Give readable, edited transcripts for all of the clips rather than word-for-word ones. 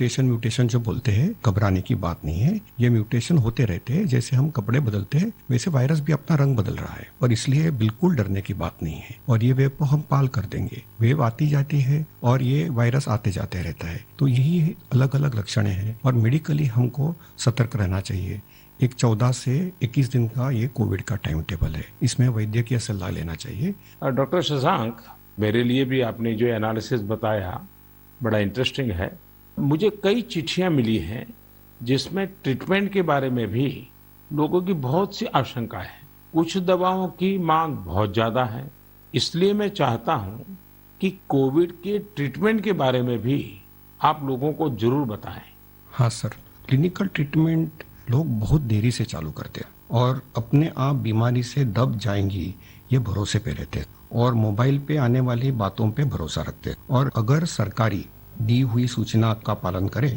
Mutation mutation जो बोलते हैं, घबराने की बात नहीं है। ये म्यूटेशन होते रहते हैं, जैसे हम कपड़े बदलते हैं वैसे वायरस भी अपना रंग बदल रहा है, और इसलिए बिल्कुल डरने की बात नहीं है। और ये वेव को हम पाल कर देंगे, वेव आती जाती है और ये वायरस आते जाते रहता है। तो यही अलग अलग लक्षण हैं और मेडिकली हमको सतर्क रहना चाहिए। एक 14 से 21 दिन का ये कोविड का टाइम टेबल है, इसमें वैद्यकीय सलाह लेना चाहिए। डॉक्टर शशांक, मेरे लिए भी आपने जो एनालिसिस बताया बड़ा इंटरेस्टिंग है। मुझे कई चिट्ठियां मिली हैं जिसमें ट्रीटमेंट के बारे में भी लोगों की बहुत सी आशंका है। कुछ दवाओं की मांग बहुत ज्यादा है, इसलिए मैं चाहता हूं कि कोविड के ट्रीटमेंट के बारे में भी आप लोगों को जरूर बताएं। हाँ सर, क्लिनिकल ट्रीटमेंट लोग बहुत देरी से चालू करते हैं और अपने आप बीमारी से दब जाएंगी ये भरोसे पे रहते हैं और मोबाइल पे आने वाली बातों पे भरोसा रखते हैं। और अगर सरकारी दी हुई सूचना का पालन करे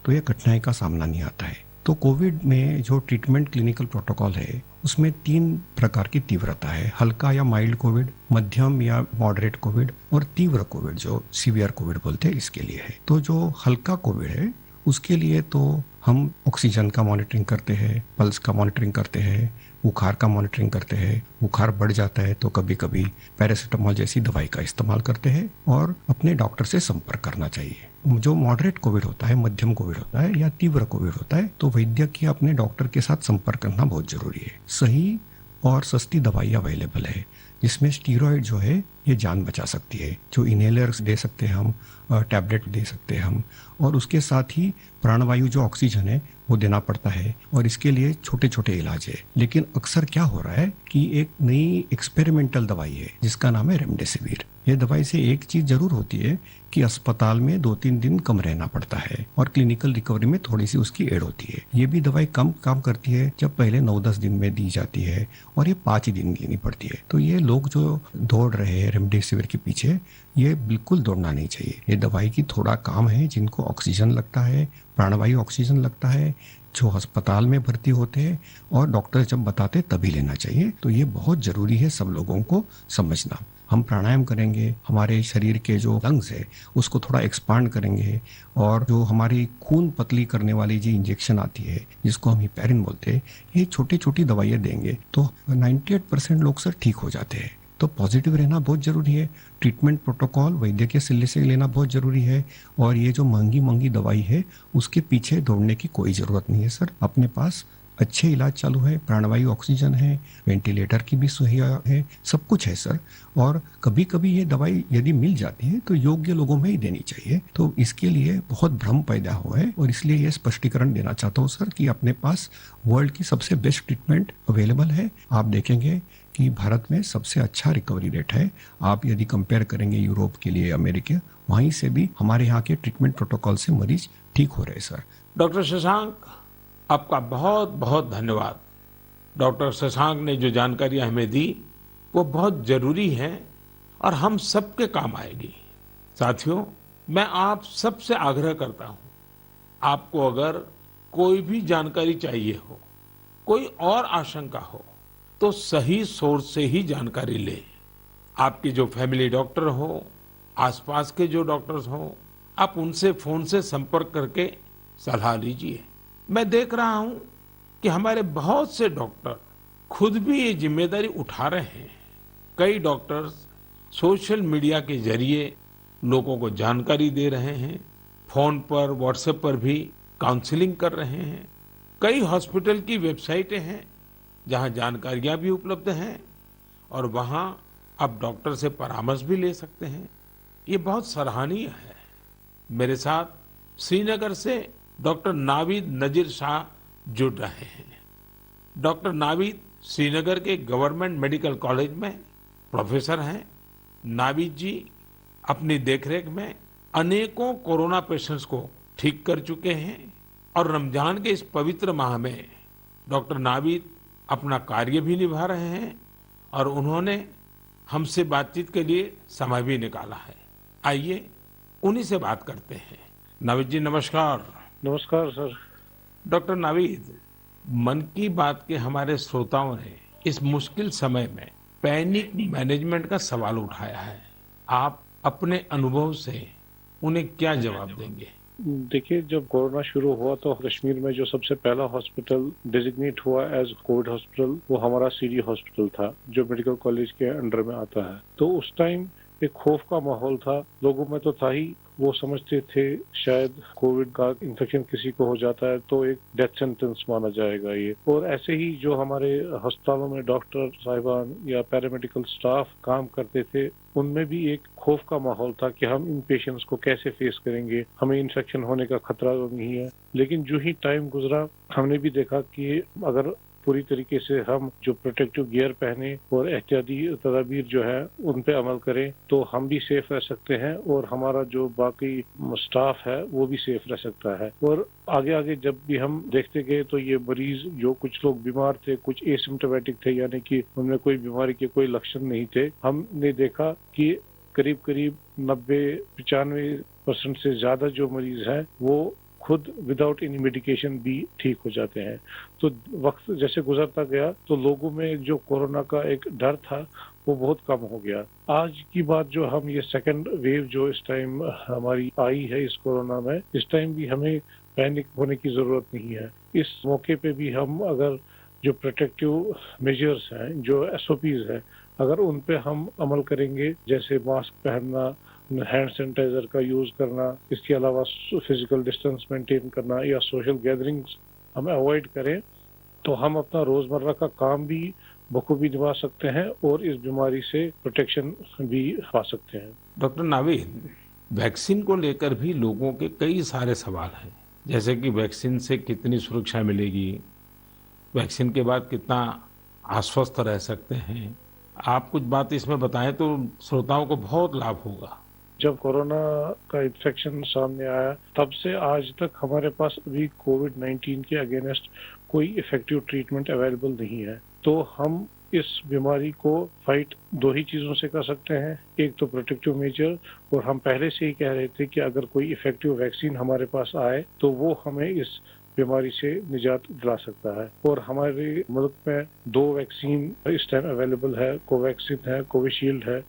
तो ये कठिनाई का सामना नहीं आता है। तो कोविड में जो ट्रीटमेंट क्लिनिकल प्रोटोकॉल है उसमें 3 प्रकार की तीव्रता है, हल्का या माइल्ड कोविड, मध्यम या मॉडरेट कोविड और तीव्र कोविड जो सीवियर कोविड बोलते हैं, इसके लिए है। तो जो हल्का कोविड है उसके लिए तो हम ऑक्सीजन का मॉनिटरिंग करते हैं, पल्स का मॉनिटरिंग करते हैं, बुखार का मॉनिटरिंग करते हैं। बुखार बढ़ जाता है तो कभी कभी पैरासीटामोल जैसी दवाई का इस्तेमाल करते हैं और अपने डॉक्टर से संपर्क करना चाहिए। जो मॉडरेट कोविड होता है, मध्यम कोविड होता है या तीव्र कोविड होता है तो वैद्यकीय अपने डॉक्टर के साथ संपर्क करना बहुत जरूरी है। सही और सस्ती दवाई अवेलेबल है जिसमें स्टीरॉयड जो है ये जान बचा सकती है, जो इनहेलर्स दे सकते हैं हम, टैबलेट दे सकते हैं हम, और उसके साथ ही प्राणवायु जो ऑक्सीजन है वो देना पड़ता है और इसके लिए छोटे छोटे इलाज है। लेकिन अक्सर क्या हो रहा है कि एक नई एक्सपेरिमेंटल दवाई है जिसका नाम है रेमडेसिविर। ये दवाई से एक चीज जरूर होती है कि अस्पताल में 2-3 दिन कम रहना पड़ता है और क्लिनिकल रिकवरी में थोड़ी सी उसकी एड होती है। ये भी दवाई कम काम करती है जब पहले 9-10 दिन में दी जाती है और ये 5 ही दिन लेनी पड़ती है। तो ये लोग जो दौड़ रहे हैं रेमडेसिविर के पीछे, ये बिल्कुल दौड़ना नहीं चाहिए। ये दवाई की थोड़ा काम है, जिनको ऑक्सीजन लगता है, प्राणवायु ऑक्सीजन लगता है, जो अस्पताल में भर्ती होते हैं और डॉक्टर जब बताते तभी लेना चाहिए। तो ये बहुत जरूरी है सब लोगों को समझना। हम प्राणायाम करेंगे, हमारे शरीर के जो लंग्स है उसको थोड़ा एक्सपांड करेंगे और जो हमारी खून पतली करने वाली जो इंजेक्शन आती है जिसको हम हिपैरिन बोलते हैं, ये छोटी छोटी दवाइयाँ देंगे तो 98% लोग सर ठीक हो जाते हैं। तो पॉजिटिव रहना बहुत जरूरी है। ट्रीटमेंट प्रोटोकॉल वैद्यकीय सलाह से लेना बहुत जरूरी है और ये जो महंगी महंगी दवाई है उसके पीछे दौड़ने की कोई जरूरत नहीं है सर। अपने पास अच्छे इलाज चालू है, प्राणवायु ऑक्सीजन है, वेंटिलेटर की भी सुविधा है, सब कुछ है सर। और कभी कभी ये दवाई यदि मिल जाती है तो योग्य लोगों में ही देनी चाहिए। तो इसके लिए बहुत भ्रम पैदा हुआ है और इसलिए ये स्पष्टीकरण देना चाहता हूँ सर कि अपने पास वर्ल्ड की सबसे बेस्ट ट्रीटमेंट अवेलेबल है। आप देखेंगे कि भारत में सबसे अच्छा रिकवरी रेट है। आप यदि कंपेयर करेंगे यूरोप के लिए, अमेरिका, वहीं से भी हमारे यहाँ के ट्रीटमेंट प्रोटोकॉल से मरीज ठीक हो रहे हैं सर। डॉक्टर शशांक, आपका बहुत बहुत धन्यवाद। डॉक्टर शशांक ने जो जानकारियां हमें दी वो बहुत जरूरी है और हम सबके काम आएगी। साथियों, मैं आप सबसे आग्रह करता हूं, आपको अगर कोई भी जानकारी चाहिए हो, कोई और आशंका हो, तो सही सोर्स से ही जानकारी लें। आपके जो फैमिली डॉक्टर हो, आसपास के जो डॉक्टर्स हो, आप उनसे फोन से संपर्क करके सलाह लीजिए। मैं देख रहा हूं कि हमारे बहुत से डॉक्टर खुद भी ये जिम्मेदारी उठा रहे हैं। कई डॉक्टर्स सोशल मीडिया के जरिए लोगों को जानकारी दे रहे हैं, फोन पर, व्हाट्सएप पर भी काउंसलिंग कर रहे हैं। कई हॉस्पिटल की वेबसाइटें हैं जहां जानकारियां भी उपलब्ध हैं और वहां आप डॉक्टर से परामर्श भी ले सकते हैं। ये बहुत सराहनीय है। मेरे साथ श्रीनगर से डॉक्टर नावीद नजीर शाह जुड़ रहे हैं। डॉक्टर नावीद श्रीनगर के गवर्नमेंट मेडिकल कॉलेज में प्रोफेसर हैं। नावीद जी अपनी देखरेख में अनेकों कोरोना पेशेंट्स को ठीक कर चुके हैं और रमजान के इस पवित्र माह में डॉक्टर नावीद अपना कार्य भी निभा रहे हैं और उन्होंने हमसे बातचीत के लिए समय भी निकाला है। आइए उन्हीं से बात करते हैं। नावीद जी, नमस्कार। नमस्कार सर। डॉक्टर नावीद, मन की बात के हमारे श्रोताओं ने इस मुश्किल समय में पैनिक मैनेजमेंट का सवाल उठाया है। आप अपने अनुभव से उन्हें क्या जवाब देंगे? देखिए, जब कोरोना शुरू हुआ तो कश्मीर में जो सबसे पहला हॉस्पिटल डेजिग्नेट हुआ एज कोविड हॉस्पिटल वो हमारा सीडी हॉस्पिटल था, जो मेडिकल कॉलेज के अंडर में आता है। तो उस टाइम एक खौफ का माहौल था, लोगों में तो था ही। वो समझते थे शायद कोविड का इन्फेक्शन किसी को हो जाता है तो एक डेथ सेंटेंस माना जाएगा ये। और ऐसे ही जो हमारे अस्पतालों में डॉक्टर साहिबान या पैरामेडिकल स्टाफ काम करते थे, उनमें भी एक खौफ का माहौल था कि हम इन पेशेंट्स को कैसे फेस करेंगे, हमें इन्फेक्शन होने का खतरा तो नहीं है। लेकिन जो ही टाइम गुजरा, हमने भी देखा कि अगर पूरी तरीके से हम जो प्रोटेक्टिव गियर पहने और एहतियाती तदाबीर जो है उन पे अमल करें तो हम भी सेफ रह सकते हैं और हमारा जो बाकी स्टाफ है वो भी सेफ रह सकता है। और आगे आगे जब भी हम देखते गए तो ये मरीज जो कुछ लोग बीमार थे, कुछ एसिम्प्टोमेटिक थे, यानी कि उनमें कोई बीमारी के कोई लक्षण नहीं थे, हमने देखा कि करीब करीब 90-95% से ज्यादा जो मरीज हैं वो खुद विदाउट एनी मेडिकेशन भी ठीक हो जाते हैं। तो वक्त जैसे गुजरता गया तो लोगों में जो कोरोना का एक डर था वो बहुत कम हो गया। आज की बात जो हम ये सेकंड वेव जो इस टाइम हमारी आई है इस कोरोना में, इस टाइम भी हमें पैनिक होने की जरूरत नहीं है। इस मौके पे भी हम अगर जो प्रोटेक्टिव मेजर्स हैं, जो एसओपीज हैं, अगर उन पे हम अमल करेंगे, जैसे मास्क पहनना, हैंड सैनिटाइजर का यूज करना, इसके अलावा फिजिकल डिस्टेंस मेंटेन करना या सोशल गैदरिंग्स हम अवॉइड करें, तो हम अपना रोजमर्रा का काम भी बखूबी निभा सकते हैं और इस बीमारी से प्रोटेक्शन भी पा सकते हैं। डॉक्टर नावीद, वैक्सीन को लेकर भी लोगों के कई सारे सवाल हैं, जैसे कि वैक्सीन से कितनी सुरक्षा मिलेगी, वैक्सीन के बाद कितना आश्वस्त रह सकते हैं। आप कुछ बात इसमें बताएं तो श्रोताओं को बहुत लाभ होगा। जब कोरोना का इन्फेक्शन सामने आया तब से आज तक हमारे पास अभी कोविड-19 के अगेंस्ट कोई इफेक्टिव ट्रीटमेंट अवेलेबल नहीं है। तो हम इस बीमारी को फाइट दो ही चीजों से कर सकते हैं, एक तो प्रोटेक्टिव मेजर, और हम पहले से ही कह रहे थे कि अगर कोई इफेक्टिव वैक्सीन हमारे पास आए तो वो हमें इस बीमारी से निजात दिला सकता है। और हमारे मुल्क में 2 वैक्सीन इस टाइम अवेलेबल है, कोवैक्सीन है, कोविशील्ड है,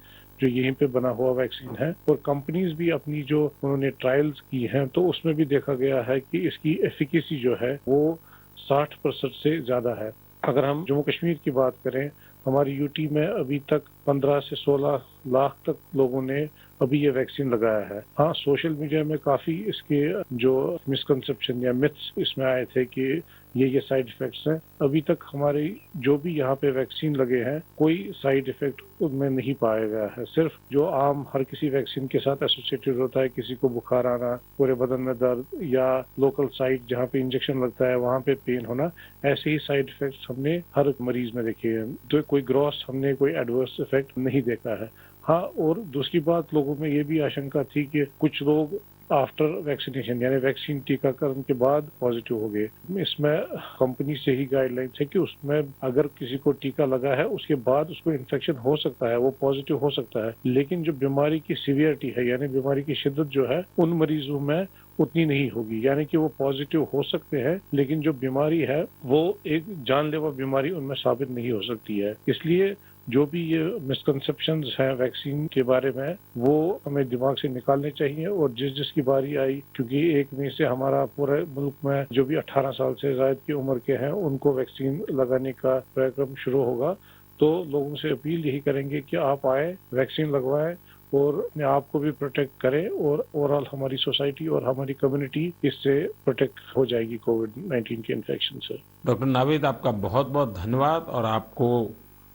जो यहीं पे बना हुआ वैक्सीन है। और कंपनीज भी अपनी जो उन्होंने ट्रायल्स की हैं तो उसमें भी देखा गया है कि इसकी एफिकेसी जो है वो 60% से ज्यादा है। अगर हम जम्मू कश्मीर की बात करें, हमारी यूटी में अभी तक 15 से 16 लाख तक लोगों ने अभी ये वैक्सीन लगाया है। हाँ, सोशल मीडिया में काफी इसके जो मिसकंसेप्शन या मिथ्स इसमें आए थे कि ये साइड इफेक्ट्स हैं। अभी तक हमारे जो भी यहाँ पे वैक्सीन लगे हैं कोई साइड इफेक्ट उनमें नहीं पाया गया है। सिर्फ जो आम हर किसी वैक्सीन के साथ एसोसिएटेड होता है, किसी को बुखार आना, पूरे बदन में दर्द या लोकल साइट जहाँ पे इंजेक्शन लगता है वहाँ पे पेन होना, ऐसे ही साइड इफेक्ट्स हमने हर मरीज में देखे हैं। तो कोई ग्रॉस हमने कोई एडवर्स इफेक्ट नहीं देखा है। हाँ, और दूसरी बात, लोगों में ये भी आशंका थी कि कुछ लोग आफ्टर वैक्सीनेशन यानी वैक्सीन टीकाकरण के बाद पॉजिटिव हो गए। इसमें कंपनी से ही गाइडलाइंस है कि उसमें अगर किसी को टीका लगा है उसके बाद उसको इन्फेक्शन हो सकता है, वो पॉजिटिव हो सकता है, लेकिन जो बीमारी की सीवियरिटी है यानी बीमारी की शिद्दत जो है उन मरीजों में उतनी नहीं होगी। यानी कि वो पॉजिटिव हो सकते हैं लेकिन जो बीमारी है वो एक जानलेवा बीमारी उनमें साबित नहीं हो सकती है। इसलिए जो भी ये मिसकंसेप्शंस हैं वैक्सीन के बारे में वो हमें दिमाग से निकालने चाहिए। और जिसकी बारी आई, क्योंकि 1 मई से हमारा पूरे मुल्क में जो भी 18 साल से ज्यादा की उम्र के हैं उनको वैक्सीन लगाने का कार्यक्रम शुरू होगा, तो लोगों से अपील यही करेंगे कि आप आए, वैक्सीन लगवाएं और अपने आप को भी प्रोटेक्ट करें और ओवरऑल हमारी सोसाइटी और हमारी कम्युनिटी इससे प्रोटेक्ट हो जाएगी कोविड-19 के इन्फेक्शन से। डॉक्टर नावीद, आपका बहुत बहुत धन्यवाद और आपको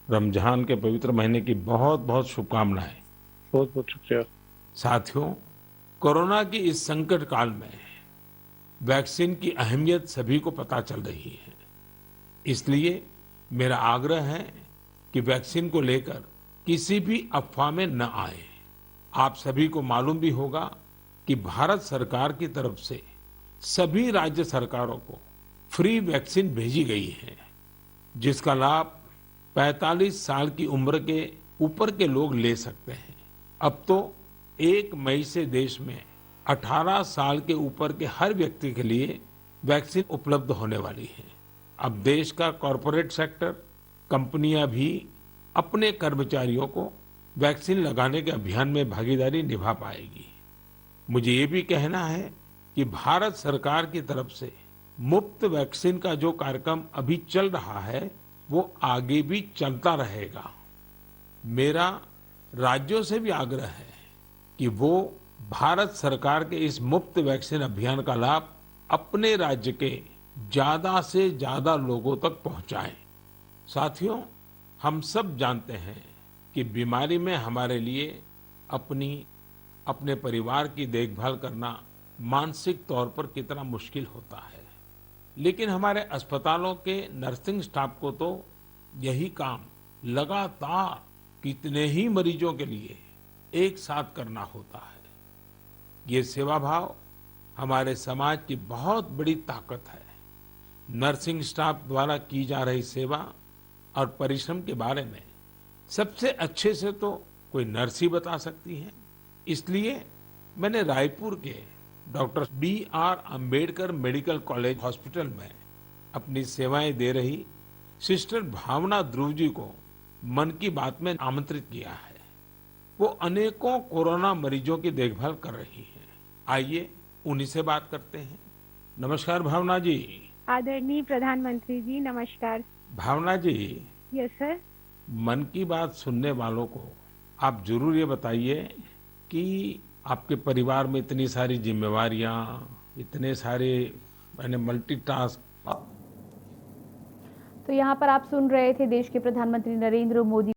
रमजान के पवित्र महीने की बहुत बहुत शुभकामनाएं। बहुत बहुत शुक्रिया। साथियों, कोरोना की इस संकट काल में वैक्सीन की अहमियत सभी को पता चल रही है। इसलिए मेरा आग्रह है कि वैक्सीन को लेकर किसी भी अफवाह में न आए। आप सभी को मालूम भी होगा कि भारत सरकार की तरफ से सभी राज्य सरकारों को फ्री वैक्सीन भेजी गई है, जिसका लाभ 45 साल की उम्र के ऊपर के लोग ले सकते हैं। अब तो 1 मई से देश में 18 साल के ऊपर के हर व्यक्ति के लिए वैक्सीन उपलब्ध होने वाली है। अब देश का कॉरपोरेट सेक्टर, कंपनियां भी अपने कर्मचारियों को वैक्सीन लगाने के अभियान में भागीदारी निभा पाएगी। मुझे ये भी कहना है कि भारत सरकार की तरफ से मुफ्त वैक्सीन का जो कार्यक्रम अभी चल रहा है वो आगे भी चलता रहेगा। मेरा राज्यों से भी आग्रह है कि वो भारत सरकार के इस मुफ्त वैक्सीन अभियान का लाभ अपने राज्य के ज्यादा से ज्यादा लोगों तक पहुंचाएं। साथियों, हम सब जानते हैं कि बीमारी में हमारे लिए अपनी अपने परिवार की देखभाल करना मानसिक तौर पर कितना मुश्किल होता है, लेकिन हमारे अस्पतालों के नर्सिंग स्टाफ को तो यही काम लगातार कितने ही मरीजों के लिए एक साथ करना होता है। ये सेवा भाव हमारे समाज की बहुत बड़ी ताकत है। नर्सिंग स्टाफ द्वारा की जा रही सेवा और परिश्रम के बारे में सबसे अच्छे से तो कोई नर्स ही बता सकती है। इसलिए मैंने रायपुर के doctor B.R. Ambedkar medical college hospital में अपनी सेवाएं दे रही सिस्टर भावना ध्रुव जी को मन की बात में आमंत्रित किया है। वो अनेकों कोरोना मरीजों की देखभाल कर रही हैं। आइए उन्हीं से बात करते हैं। नमस्कार भावना जी। आदरणीय प्रधानमंत्री जी, नमस्कार। भावना जी, यस सर। मन की बात सुनने वालों को आप जरूर ये बताइए कि आपके परिवार में इतनी सारी जिम्मेवारियां, इतने सारे मैंने मल्टीटास्क। तो यहाँ पर आप सुन रहे थे देश के प्रधानमंत्री नरेंद्र मोदी